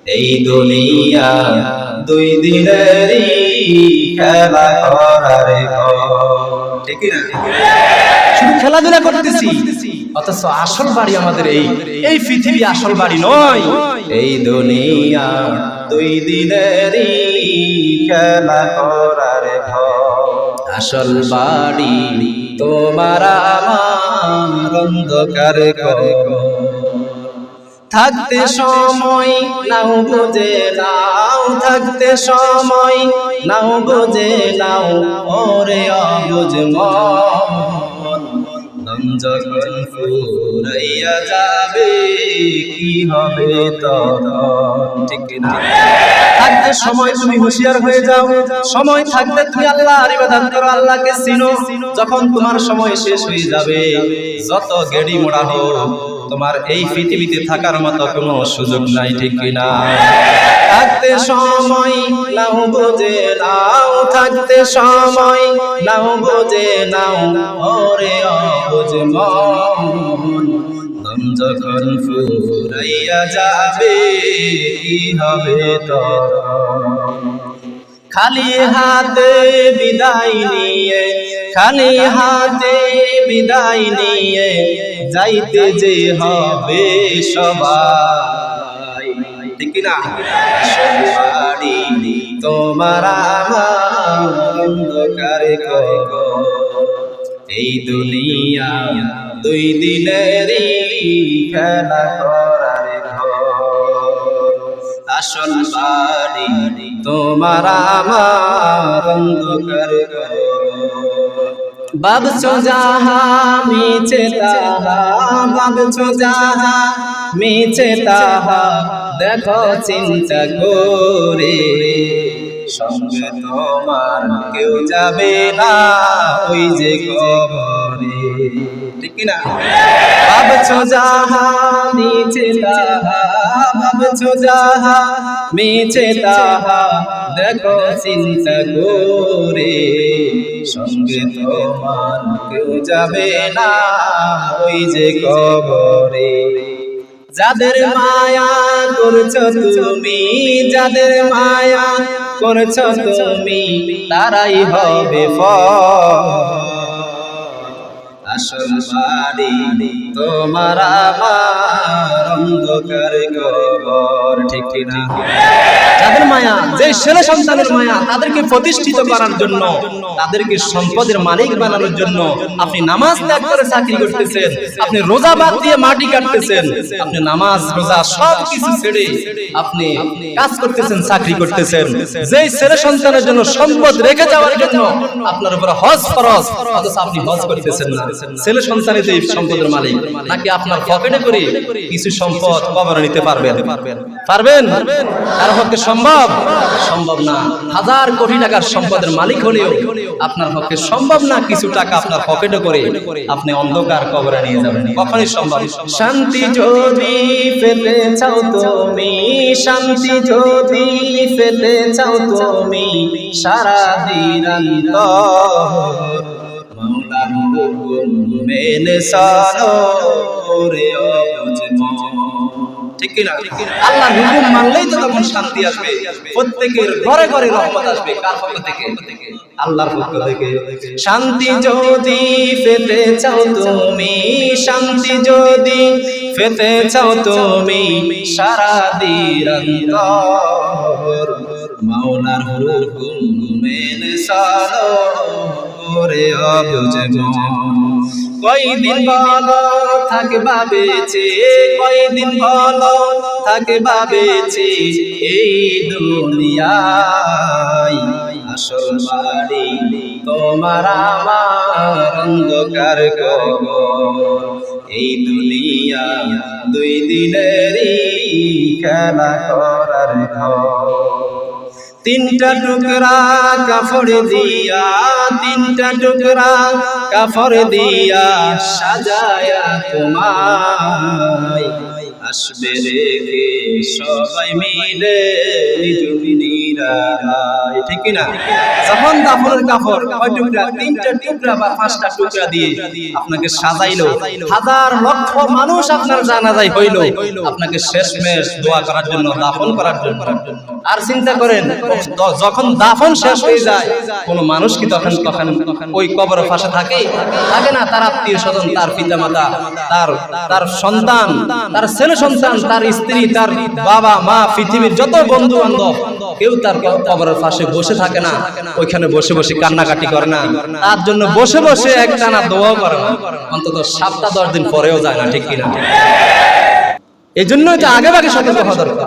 এই দুনিয়া দুই দিনেরই খেলা করার ঘর। ঠিক না? শুধু খেলাধুলা করতেছি, অথচ আসল বাড়ি আমাদের এই পৃথিবী আসল বাড়ি নয়। এই দুনিয়া দুই দিনেরই খেলা করার ঘর। আসল বাড়ি তোমার আমার অন্ধকার কবর। থাকতে সময় নাও বুঝে নাও, থাকতে সময় নাও বুঝে নাও, ওরে অবুঝ মন যখন ফুরাইয়া যাবে কি হবে তখন। ঠিক না? থাকতে সময় তুমি হুঁশিয়ার হয়ে যাও, সময় থাকতে তুমি আল্লাহর ইবাদত করো, আল্লাহকে চিনো। যখন তোমার সময় শেষ হয়ে যাবে, যত গেড়ি মোড়া হোক, তোমার এই পৃথিবীতে থাকার মতো কোনো সুযোগ নাই। ঠিক না? থাকতে সময় নাও বুঝে নাও, থাকতে সময় নাও বুঝে নাও, ওরে অবুঝ মন যখন ফুরাইয়া যাবে কি হবে তখন। খালি হাতে বিদায় নিয়ে, খালি হাতে বিদায় নিয়ে যাইতে যে হবে সবাই। ঠিক না? সবারই তোমার আমার অন্ধকার কবর। এই দুনিয়া দুই দিনেরই খেলা করার ঘর। আসল বাড়ি তোমার আমার অন্ধকার কবর। ভাবছো যাহা মিছে তাহা, ভাবছো যাহা মিছে তাহা, দেখো চিন্তা করে সঙ্গে তোমার কেউ যাবে না ওই যে কবরে। ঠিক না? ভাবছো যাহা মিছে তাহা, ভাবছো যাহা মিছে তাহা, দেখো চিন্তা করে সঙ্গে তোমার কেউ যাবে না ওই যে কবরে। যাদের মায়া করছো তুমি, যাদের মায়া করছো তুমি, তারাই হবে ফল। আসল বাড়ি তোমার আমার অন্ধকার কবর। ঠিক না? যাদের মায়া, যে ছেলে সন্তানের মায়া, তাদেরকে প্রতিষ্ঠিত করার জন্য, তাদেরকে সম্পদের মালিক বানানোর জন্য আপনি নামাজ ত্যাগ করে চাকরি করতেছেন, আপনি রোজা বাদ দিয়ে মাটি কাটতেছেন, আপনি নামাজ রোজা সব কিছু ছেড়ে আপনি কাজ করতেছেন, চাকরি করতেছেন। যে ছেলে সন্তানের জন্য সম্পদ রেখে যাওয়ার জন্য আপনার উপর হজ ফরজ, অথচ আপনি হজ করতেছেন না। ছেলে সন্তানই এই সম্পদের মালিক, নাকি আপনার পকেটে করে কিছু সম্পদ কবরে নিতে পারবেন? পারবেন? কার পক্ষে সম্ভব? সম্ভব না। হাজার কোটি টাকার সম্পদের মালিক হলেও আপনার পক্ষে সম্ভব না কিছু টাকা আপনার পকেটে করে আপনি অন্ধকার কবরে নিয়ে যাবেন। কখনোই সম্ভব। শান্তি যদি পেতে চাও তুমি, শান্তি যদি পেতে চাও তুমি, সারা দিন মাওলার হুকুম মেনে চলো রে অবুঝ মন। ঠিক না? আল্লাহর হুকুম মানলেই তো তখন শান্তি আসবে, প্রত্যেকের ঘরে ঘরে রহমত আসবে। কার পক্ষ থেকে? আল্লাহর পক্ষ থেকে। শান্তি যদি পেতে চাও তুমি, শান্তি যদি পেতে চাও তুমি, সারা দিন অন্তর মাওলার হুকুম মেনে চলো রে অবুঝ মন। কয়দিন বলো থাকবা বেঁচে, কয়দিন বলো থাকবা বেঁচে এই দুনিয়ায়। আসল বাড়ি তোমার আমার অন্ধকার কবর। এই দুনিয়া দুই দিনেরই খেলা করার ঘর। তিনটা টুকরা কাপড় দিয়া, তিনটা টুকরা কাপড় দিয়া সাজায়া তোমায় আসবে রেখে সবাই মিলে নিরালায়। ঠিক কি না? যখন দাফনের কাপড় কয় টুকরা, 3টা টুকরা বা 5টা টুকরা দিয়ে আপনাকে সাজাইলো, হাজার লক্ষ মানুষ আপনার জানাজায় হইল আপনাকে শেষমেশ দোয়া করার জন্য, দাফন করার জন্য। আর চিন্তা করেন যখন দাফন শেষ হয়ে যায় কোন মানুষ কি তখন ওই কবরের পাশে থাকে? থাকে না। তার আত্মীয় স্বজন, তার পিতামাতা, তার সন্তান, তার ছেলে সন্তান, তার স্ত্রী, তার বাবা মা, পৃথিবীর যত বন্ধু বান্ধব কেউ তার কবরের পাশে বসে থাকে না, ওইখানে বসে বসে কান্নাকাটি করে না, তার জন্য বসে বসে একটানা দোয়া করে না, অন্তত 7-10 দিন পরেও যায় না, ঠিক কিনা? এই জন্যই তো আগে ভাগে সতর্ক হওয়া দরকার।